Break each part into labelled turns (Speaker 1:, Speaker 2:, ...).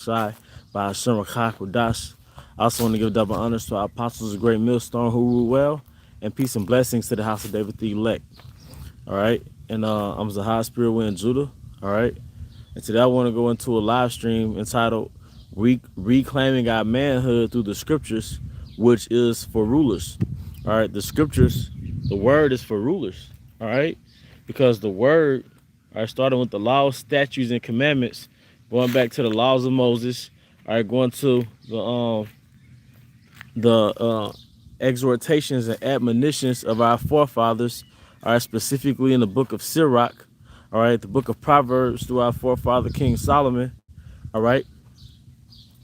Speaker 1: Shai by Hashem Kodash. I also want to give double honors to our apostles, a great millstone who rule well, and peace and blessings to the house of David the elect. All right. And I'm Zahai Spirit Wind Judah. All right. And today I want to go into a live stream entitled Reclaiming Our Manhood Through the Scriptures, which is for rulers. All right. The scriptures, the word is for rulers. All right. Because the word, all right, starting with the laws, statutes, and commandments, going back to the laws of Moses, all right, going to the exhortations and admonitions of our forefathers, all right, specifically in the book of Sirach, all right, the book of Proverbs through our forefather King Solomon, all right.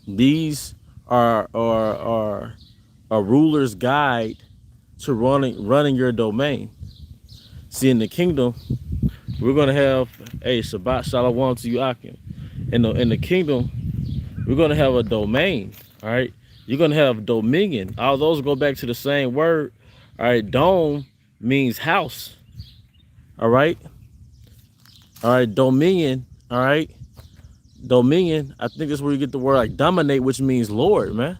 Speaker 1: These are a ruler's guide to running your domain. See, in the kingdom, we're gonna have a Shabbat Shalom to you, Akim. In the kingdom, we're gonna have a domain. All right, you're gonna have dominion. All those go back to the same word. All right, dome means house. All right, dominion. All right, dominion. I think that's where you get the word like dominate, which means Lord, man.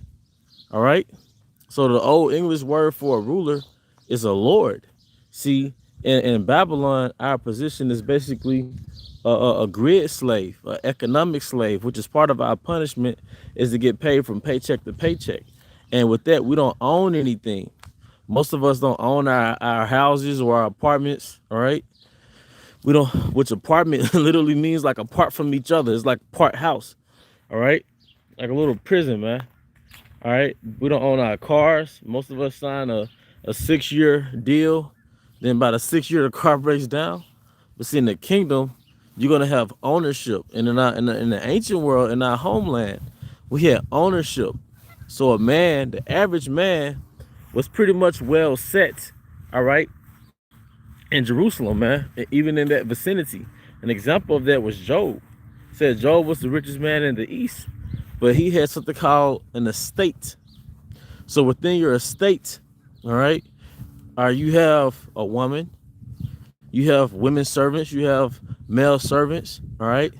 Speaker 1: All right, so the old English word for a ruler is a lord. See, in Babylon, our position is basically a grid slave, an economic slave, which is part of our punishment, is to get paid from paycheck to paycheck. And with that, we don't own anything. Most of us don't own our houses or our apartments, all right? We don't, which apartment literally means like apart from each other. It's like part house, all right? Like a little prison, man. All right, we don't own our cars. Most of us sign a 6-year deal. Then by the 6th year, the car breaks down. But see, in the kingdom, you're gonna have ownership. And in the ancient world, in our homeland, we had ownership. So a man, the average man, was pretty much well set, all right, in Jerusalem, man, and even in that vicinity. An example of that was Job. It said Job was the richest man in the East, but he had something called an estate. So within your estate, all right, you have a woman, you have women servants, you have male servants, all right?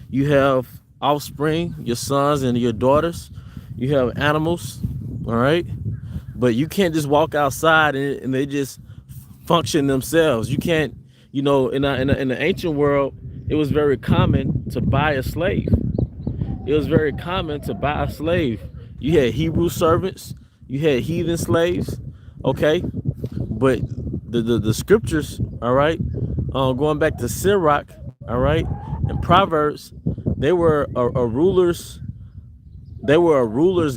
Speaker 1: You have offspring, your sons and your daughters. You have animals, all right? But you can't just walk outside and they just function themselves. You can't, you know, in the ancient world, it was very common to buy a slave. It was very common to buy a slave. You had Hebrew servants, you had heathen slaves, okay? But the scriptures, all right, going back to Sirach, all right, and Proverbs, they were a ruler's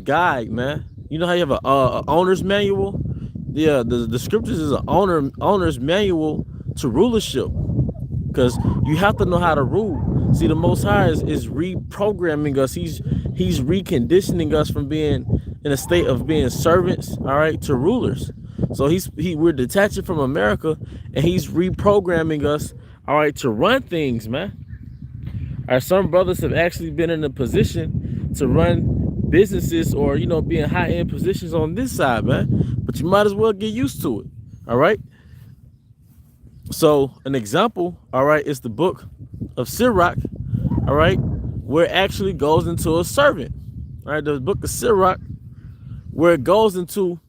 Speaker 1: guide, man. You know how you have a owner's manual? Yeah, the scriptures is an owner's manual to rulership, because you have to know how to rule. See, the Most High is reprogramming us. He's reconditioning us from being in a state of being servants, all right, to rulers. So we're detaching from America, and he's reprogramming us, all right, to run things, man. All right, some brothers have actually been in a position to run businesses or, you know, be in high-end positions on this side, man. But you might as well get used to it, all right? So an example, all right, is the book of Sirach, all right, where it actually goes into a servant. All right, the book of Sirach, where it goes into,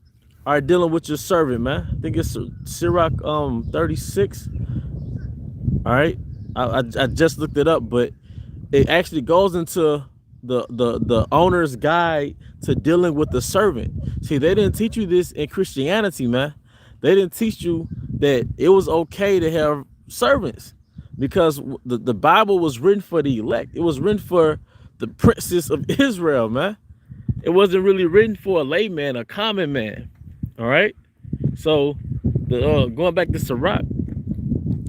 Speaker 1: all right, dealing with your servant, man. I think it's Sirach 36. All right, I just looked it up, but it actually goes into the owner's guide to dealing with the servant. See, they didn't teach you this in Christianity, man. They didn't teach you that it was okay to have servants, because the Bible was written for the elect. It was written for the princes of Israel, man. It wasn't really written for a layman, a common man. All right. So going back to Sirach,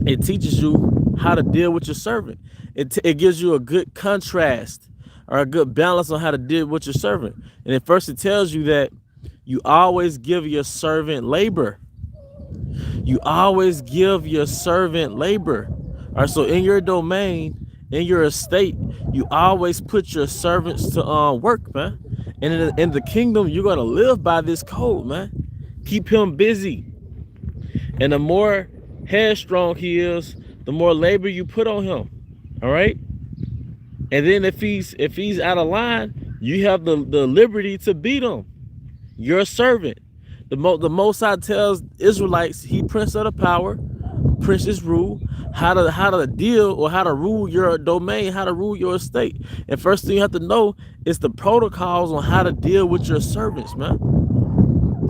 Speaker 1: it teaches you how to deal with your servant. It gives you a good contrast or a good balance on how to deal with your servant. And at first it tells you that you always give your servant labor. You always give your servant labor. All right, so in your domain, in your estate, you always put your servants to work, man. And in the kingdom, you're gonna live by this code, man. Keep him busy. And the more headstrong he is, the more labor you put on him. All right. And then if he's out of line, you have the liberty to beat him. You're a servant. The Most High tells Israelites he prince of the power, princes rule, how to deal or how to rule your domain, how to rule your estate. And first thing you have to know is the protocols on how to deal with your servants, man.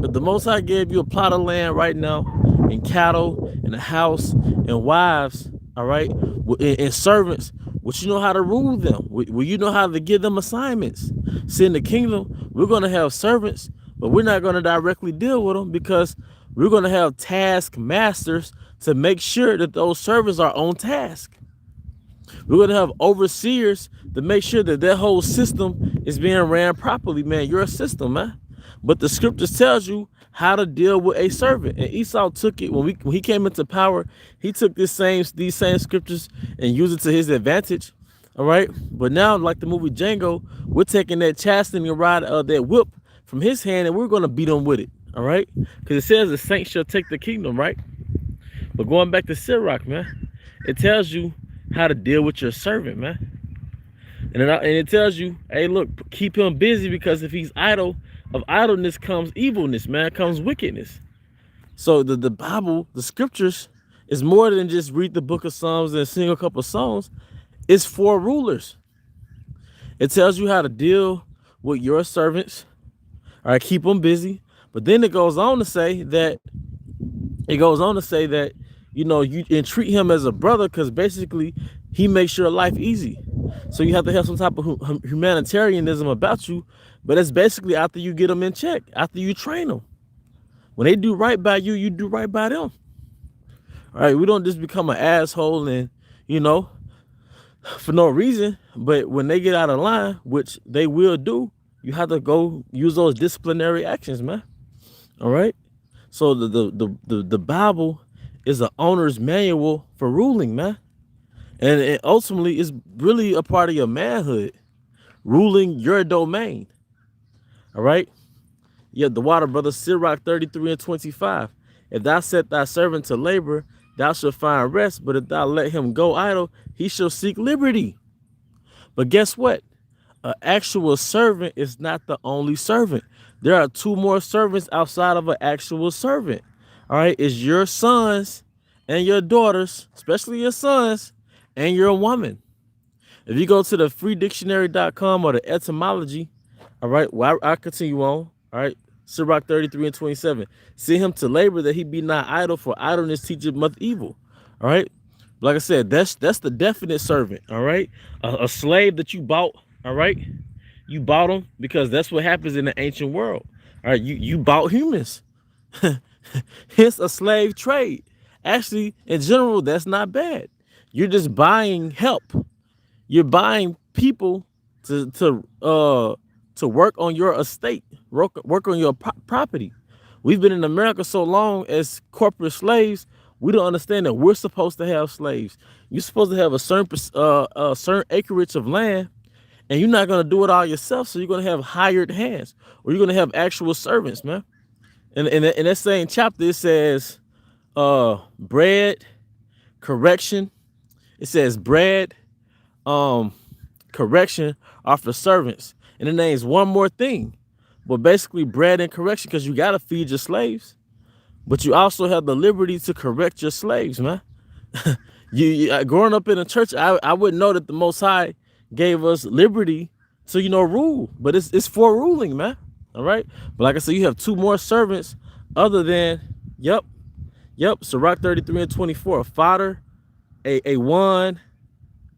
Speaker 1: If the Most High gave you a plot of land right now, and cattle, and a house, and wives, all right, and servants, would you know how to rule them? Will you know how to give them assignments? See, in the kingdom, we're going to have servants, but we're not going to directly deal with them because we're going to have task masters to make sure that those servants are on task. We're going to have overseers to make sure that that whole system is being ran properly, man. You're a system, man. But the scriptures tells you how to deal with a servant. And Esau took it when he came into power. He took these same scriptures and used it to his advantage. All right. But now, like the movie Django, we're taking that chastening rod of that whip from his hand and we're going to beat him with it. All right. Because it says the saints shall take the kingdom, right? But going back to Sirach, man, it tells you how to deal with your servant, man. And it tells you, hey, look, keep him busy because if he's idle, of idleness comes evilness, man, comes wickedness. So the Bible, the scriptures, is more than just read the book of Psalms and sing a couple of songs. It's for rulers. It tells you how to deal with your servants. All right, keep them busy. But then it goes on to say that, you know, you treat him as a brother because basically he makes your life easy. So you have to have some type of humanitarianism about you, but it's basically after you get them in check, after you train them. When they do right by you, you do right by them. All right, we don't just become an asshole and, you know, for no reason, but when they get out of line, which they will do, you have to go use those disciplinary actions, man. All right. So the Bible is an owner's manual for ruling, man. And it ultimately is really a part of your manhood, ruling your domain. All right. Yeah, the water, brother, Sirach 33 and 25. If thou set thy servant to labor, thou shalt find rest. But if thou let him go idle, he shall seek liberty. But guess what? An actual servant is not the only servant. There are two more servants outside of an actual servant. All right. It's your sons and your daughters, especially your sons, and you're a woman. If you go to the freedictionary.com or the etymology, all right, well, I continue on. All right, Sirach 33 and 27. See him to labor that he be not idle, for idleness teacheth much evil. All right, like I said, that's the definite servant. All right, a slave that you bought. All right, you bought them because that's what happens in the ancient world. All right, you bought humans. Hence a slave trade. Actually, in general, that's not bad. You're just buying help. You're buying people to work on your estate, work on your property. We've been in America so long as corporate slaves, we don't understand that we're supposed to have slaves. You're supposed to have a certain acreage of land, and you're not gonna do it all yourself. So you're gonna have hired hands, or you're gonna have actual servants, man. And in that same chapter, it says, bread, correction. It says bread, correction are for servants. And it names one more thing. But basically bread and correction, because you got to feed your slaves. But you also have the liberty to correct your slaves, man. Growing up in a church, I wouldn't know that the Most High gave us liberty to, you know, rule. But it's for ruling, man. All right. But like I said, you have two more servants other than, yep. Sirach 33 and 24. Fodder, a one,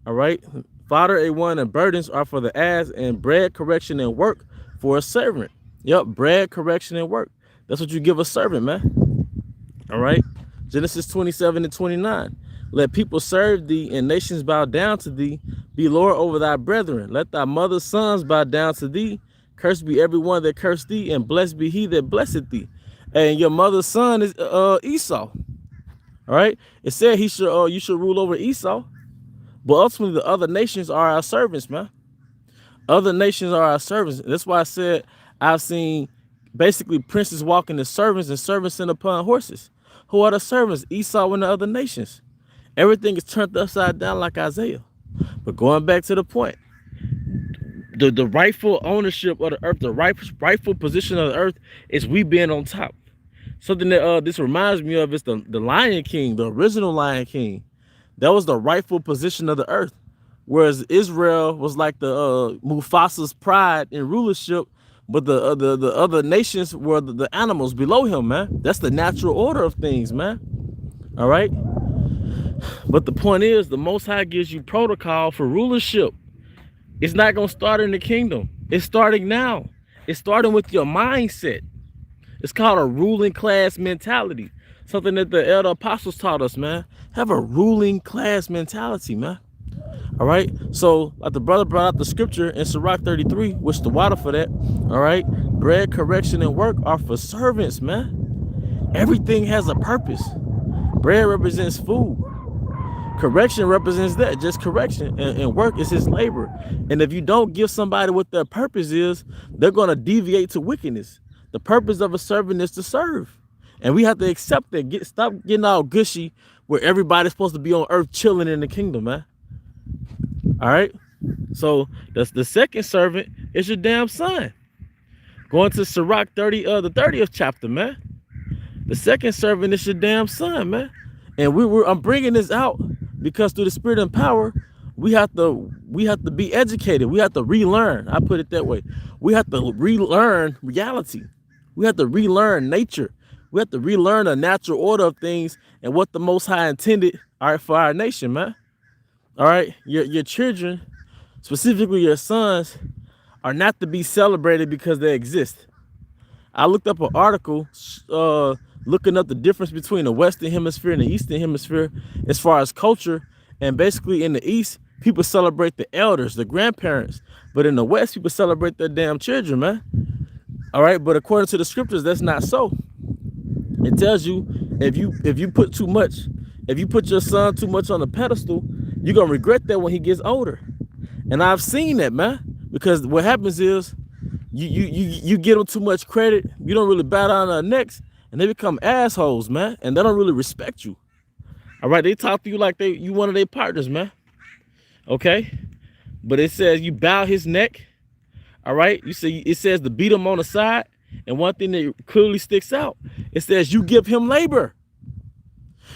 Speaker 1: all right. Fodder, a one, and burdens are for the ass, and bread, correction, and work for a servant. Yep, bread, correction, and work. That's what you give a servant, man. All right. Genesis 27 and 29. Let people serve thee, and nations bow down to thee. Be Lord over thy brethren. Let thy mother's sons bow down to thee. Cursed be everyone that cursed thee, and blessed be he that blesseth thee. And your mother's son is Esau. All right. It said you should rule over Esau. But ultimately, the other nations are our servants, man. Other nations are our servants. And that's why I said I've seen basically princes walking as servants and servants sent upon horses. Who are the servants? Esau and the other nations. Everything is turned upside down like Isaiah. But going back to the point, The rightful ownership of the earth, the rightful position of the earth is we being on top. Something that this reminds me of is the Lion King, the original Lion King. That was the rightful position of the earth. Whereas Israel was like the Mufasa's pride and rulership, but the other nations were the animals below him, man. That's the natural order of things, man. All right. But the point is, the Most High gives you protocol for rulership. It's not gonna start in the kingdom. It's starting now. It's starting with your mindset. It's called a ruling class mentality. Something that the elder apostles taught us, man. Have a ruling class mentality, man. All right. So, like the brother brought out the scripture in Sirach 33, which the water for that. All right. Bread, correction, and work are for servants, man. Everything has a purpose. Bread represents food. Correction represents that, just correction, and work is his labor. And if you don't give somebody what their purpose is, they're going to deviate to wickedness. The purpose of a servant is to serve, and we have to accept that. Stop getting all gushy where everybody's supposed to be on earth chilling in the kingdom, man. All right. So that's the second servant is your damn son. Going to Sirach 30, the 30th chapter, man. The second servant is your damn son, man. And I'm bringing this out because through the spirit and power, we have to be educated. We have to relearn. I put it that way. We have to relearn reality. We have to relearn nature. We have to relearn the natural order of things and what the Most High intended, all right, for our nation, man. All right, your children, specifically your sons, are not to be celebrated because they exist. I looked up an article looking up the difference between the Western Hemisphere and the Eastern Hemisphere as far as culture. And basically in the East, people celebrate the elders, the grandparents. But in the West, people celebrate their damn children, man. All right, but according to the scriptures, that's not so. It tells you if you put too much, if you put your son too much on a pedestal, you're going to regret that when he gets older. And I've seen that, man, because what happens is you give them too much credit. You don't really bow down their necks, and they become assholes, man, and they don't really respect you. All right, they talk to you like you one of their partners, man. Okay, but it says you bow his neck. All right, it says to beat him on the side, and one thing that clearly sticks out, it says you give him labor.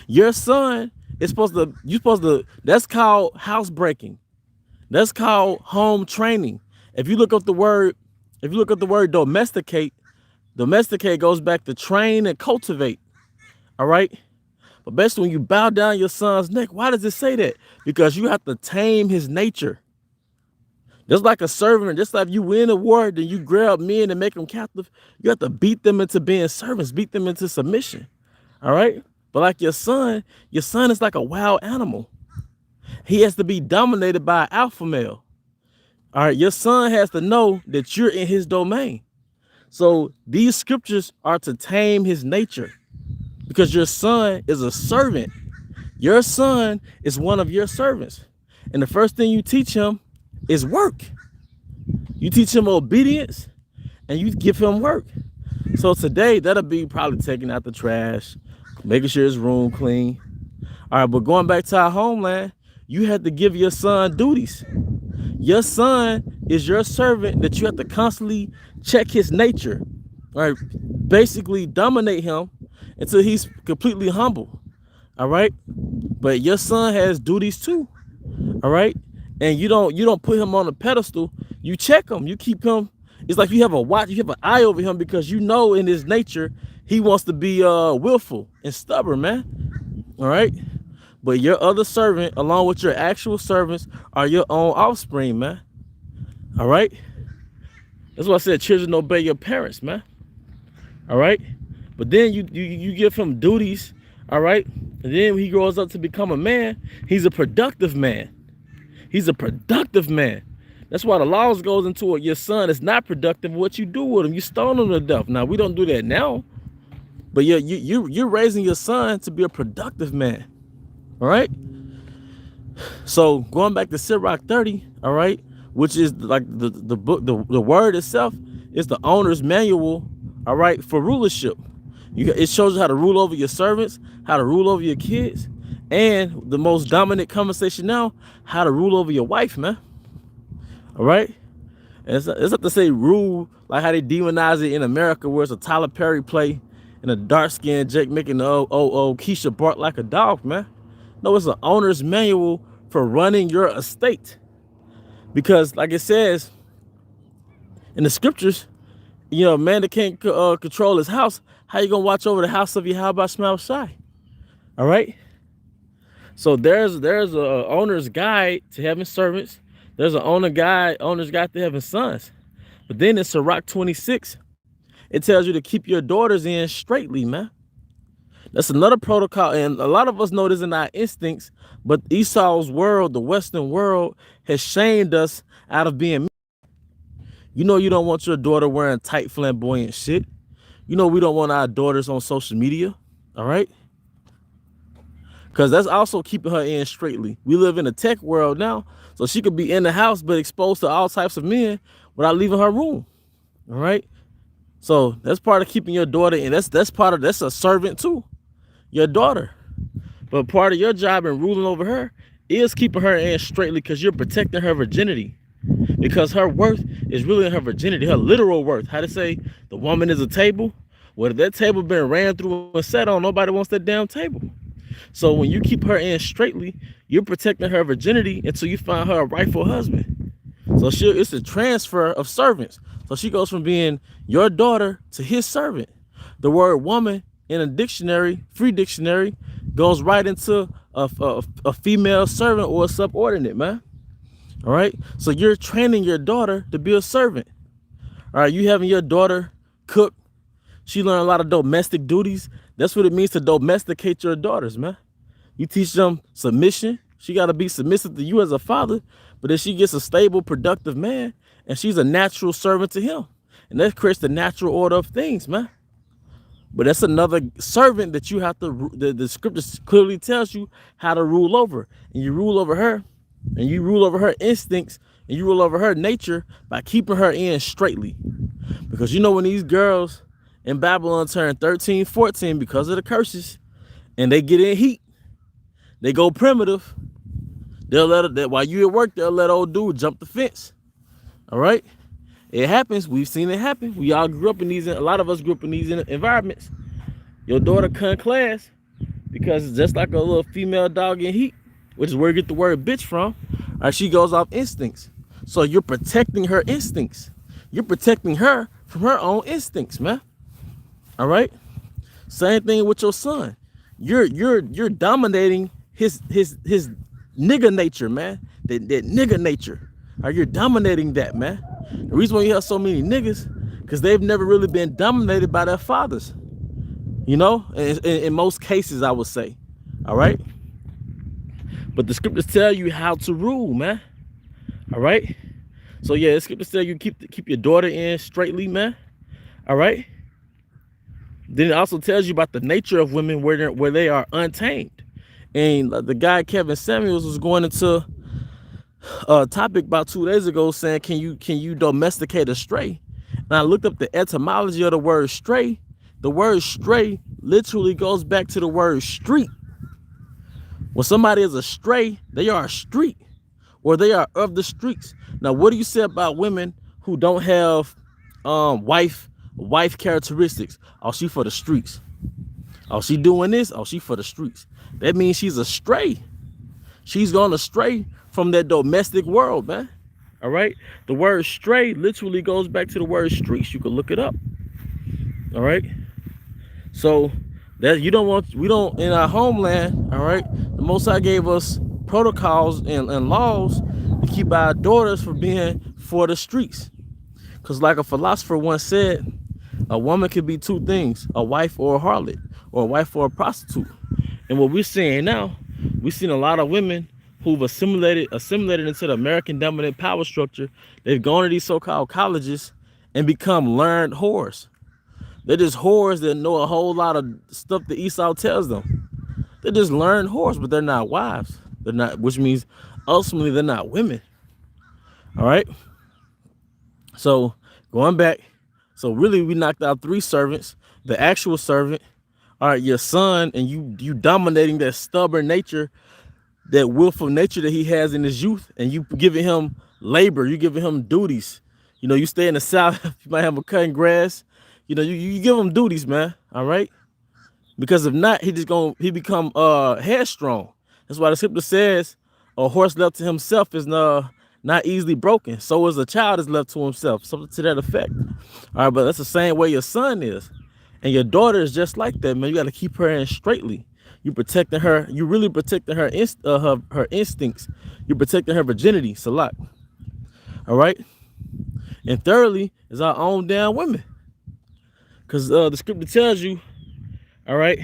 Speaker 1: Your son is supposed to. That's called housebreaking. That's called home training. If you look up the word domesticate goes back to train and cultivate. All right. But basically, when you bow down your son's neck, why does it say that? Because you have to tame his nature. Just like a servant, just like you win a war, then you grab men and make them captive. You have to beat them into being servants, beat them into submission. All right. But like your son is like a wild animal. He has to be dominated by an alpha male. All right. Your son has to know that you're in his domain. So these scriptures are to tame his nature, because your son is a servant. Your son is one of your servants. And the first thing you teach him is work. You teach him obedience and you give him work. So today, that'll be probably taking out the trash, making sure his room clean. All right, but going back to our homeland, you have to give your son duties. Your son is your servant that you have to constantly check his nature. All right, basically dominate him until he's completely humble. All right, but your son has duties too. All right, and you don't put him on a pedestal. You check him. You keep him. It's like you have a watch. You have an eye over him because you know in his nature he wants to be willful and stubborn, man. All right, but your other servant, along with your actual servants, are your own offspring, man. All right, that's why I said children obey your parents, man. All right, but then you give him duties. All right, and then when he grows up to become a man, he's a productive man. He's a productive man. That's why the laws goes into it. Your son is not productive. What you do with him, you stone him to death. Now we don't do that now, but you're raising your son to be a productive man. All right. So going back to Sirach 30, all right, which is like the book, the word itself is the owner's manual, all right, for rulership. It shows you how to rule over your servants, how to rule over your kids, and the most dominant conversation now, how to rule over your wife, man. All right. And it's not to say rule like how they demonize it in America, where it's a Tyler Perry play and a dark skinned Jake making the Keisha bark like a dog, man. No, it's an owner's manual for running your estate. Because like it says in the scriptures, you know, man that can't control his house, how you gonna watch over the house of Yahweh Shema Shai? All right. So there's a owner's guide to having servants. There's an owner's guide to having sons. But then in Sirach 26, it tells you to keep your daughters in straightly, man. That's another protocol, and a lot of us know this in our instincts, but Esau's world, the Western world, has shamed us out of being. You know, you don't want your daughter wearing tight, flamboyant shit. You know, we don't want our daughters on social media, all right? Because that's also keeping her in straightly. We live in a tech world now, so she could be in the house but exposed to all types of men without leaving her room, all right? So that's part of keeping your daughter in. That's a servant too, your daughter. But part of your job in ruling over her is keeping her in straightly, because you're protecting her virginity. Because her worth is really in her virginity, her literal worth. How to say the woman is a table? Well, if that table been ran through and sat on, nobody wants that damn table. So when you keep her in straightly, you're protecting her virginity until you find her a rightful husband. So it's a transfer of servants. So she goes from being your daughter to his servant. The word woman in a dictionary, free dictionary, goes right into a female servant or a subordinate, man. All right. So you're training your daughter to be a servant. All right. You having your daughter cook. She learned a lot of domestic duties. That's what it means to domesticate your daughters, man. You teach them submission. She got to be submissive to you as a father. But then she gets a stable, productive man, and she's a natural servant to him. And that creates the natural order of things, man. But that's another servant that you have to, the scripture clearly tells you how to rule over. And you rule over her, and you rule over her instincts, and you rule over her nature by keeping her in straightly. Because you know, when these girls in Babylon turn 13, 14 because of the curses, and they get in heat, they go primitive, they'll let her, while you at work, they'll let old dude jump the fence. All right? It happens. We've seen it happen. We all grew up in these, a lot of us grew up in these environments. Your daughter cut class because it's just like a little female dog in heat, which is where you get the word bitch from. All right, she goes off instincts. So you're protecting her instincts. You're protecting her from her own instincts, man. All right? Same thing with your son. You're dominating his nigga nature, man. That nigga nature. All right, you're dominating that, man. The reason why you have so many niggas, because they've never really been dominated by their fathers. You know, in most cases, I would say. All right? But the scriptures tell you how to rule, man. All right? So yeah, the scriptures tell you keep your daughter in straightly, man. All right? Then it also tells you about the nature of women where they are untamed. And the guy Kevin Samuels was going into a topic about 2 days ago saying, can you domesticate a stray? And I looked up the etymology of the word stray. The word stray literally goes back to the word street. When somebody is a stray, they are a street, or they are of the streets. Now, what do you say about women who don't have wife characteristics? Oh, she for the streets. Oh, she doing this. Oh, she for the streets. That means she's a stray. She's gonna stray from that domestic world, man. All right. The word stray literally goes back to the word streets. You can look it up. All right. So that we don't in our homeland. All right. The Most High gave us protocols and laws to keep our daughters from being for the streets. Because like a philosopher once said, a woman could be two things: a wife or a harlot, or a wife or a prostitute. And what we're seeing now, we've seen a lot of women who've assimilated into the American dominant power structure. They've gone to these so-called colleges and become learned whores. They're just whores that know a whole lot of stuff that Esau tells them. They're just learned whores, but they're not wives. They're not, which means ultimately they're not women. All right. So going back, so really we knocked out 3 servants. The actual servant, all right, your son, and you dominating that stubborn nature, that willful nature that he has in his youth, and you giving him labor, you giving him duties, You know, you stay in the South, you might have them cutting grass. You know, you give them duties, man. All right. Because if not, he become headstrong. That's why the scripture says a horse left to himself is not easily broken. So is a child is left to himself. Something to that effect. All right, but that's the same way your son is. And your daughter is just like that, man. You got to keep her in straightly. You protecting her. You really protecting her instincts. You're protecting her virginity. Salat. All right. And thirdly is our own damn women. Because the scripture tells you, all right,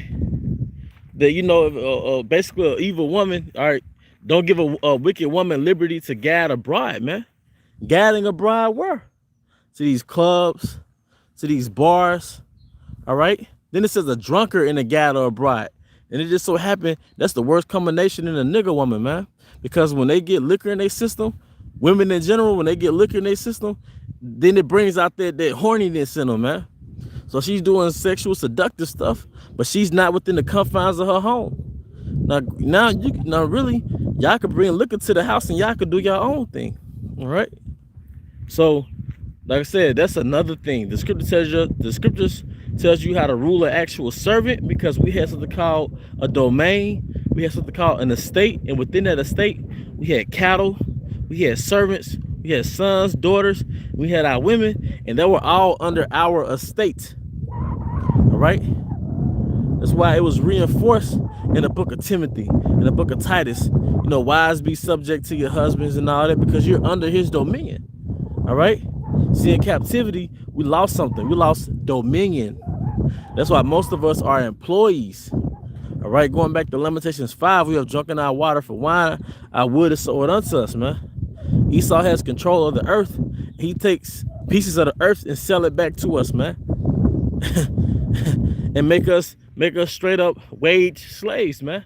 Speaker 1: that, you know, basically an evil woman, all right, don't give a wicked woman liberty to guide a bride, man. Guiding a bride where? To these clubs, to these bars, all right? Then it says a drunkard and a guide or a bride. And it just so happened that's the worst combination in a nigga woman, man. Because when they get liquor in their system, women in general, when they get liquor in their system, then it brings out that horniness in them, man. So she's doing sexual seductive stuff, but she's not within the confines of her home. Now really, y'all could bring liquor to the house and y'all could do your own thing. All right. So, like I said, that's another thing. The scriptures tells you how to rule an actual servant, because we had something called a domain, we had something called an estate, and within that estate, we had cattle, we had servants, we had sons, daughters, we had our women, and they were all under our estate. All right. That's why it was reinforced in the book of Timothy, in the book of Titus. You know, wives be subject to your husbands and all that, because you're under his dominion. All right. See, in captivity, we lost something. We lost dominion. That's why most of us are employees. All right. Going back to Lamentations 5, we have drunken our water for wine. Our wood is sold unto us, man. Esau has control of the earth. He takes pieces of the earth and sell it back to us, man. And make us straight up wage slaves, man.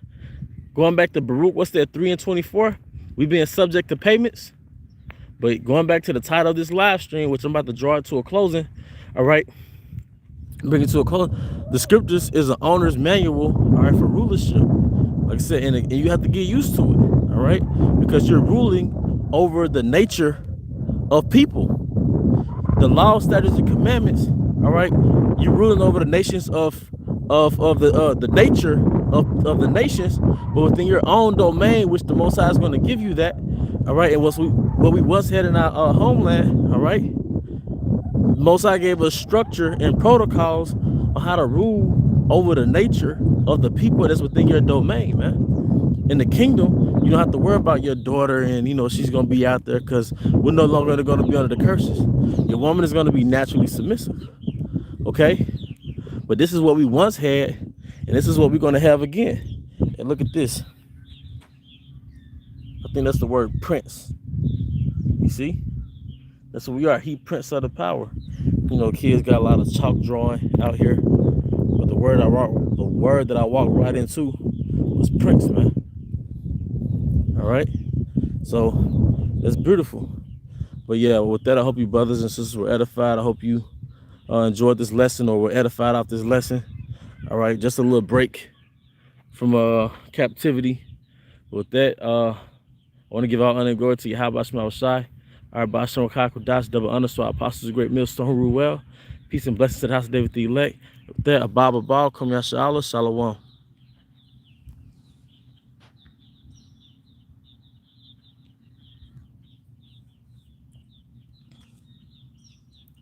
Speaker 1: Going back to Baruch, what's that, 3:24? We being subject to payments. But going back to the title of this live stream, which I'm about to draw it to a closing, all right, bring it to a close. The scriptures is an owner's manual, all right, for rulership. Like I said, and you have to get used to it, all right, because you're ruling over the nature of people. The law, statutes, and commandments, all right, you're ruling over the nations of the nature of the nations, but within your own domain, which the Most High is going to give you that, all right. And what we once had in our homeland, all right, Most High gave us structure and protocols on how to rule over the nature of the people that's within your domain, man. In the kingdom, you don't have to worry about your daughter and, you know, she's going to be out there, because we're no longer going to be under the curses. Your woman is going to be naturally submissive, okay? But this is what we once had, and this is what we're going to have again. And look at this. I think that's the word prince. You see? That's what we are. He prince of the power. You know, kids got a lot of chalk drawing out here. But the word that I walked right into was prince, man. All right? So, that's beautiful. But yeah, with that, I hope you brothers and sisters were edified. I hope you enjoyed this lesson, or were edified off this lesson. All right, just a little break from captivity. With that, I want to give all honor and glory to Yahweh Shema Shai. All right, Bashon Kaku Dash, double underscore apostles of great millstone who rule well. Peace and blessings to the house of David the elect. With that, Abba Baal, Kum Yasha Allah, Shalom.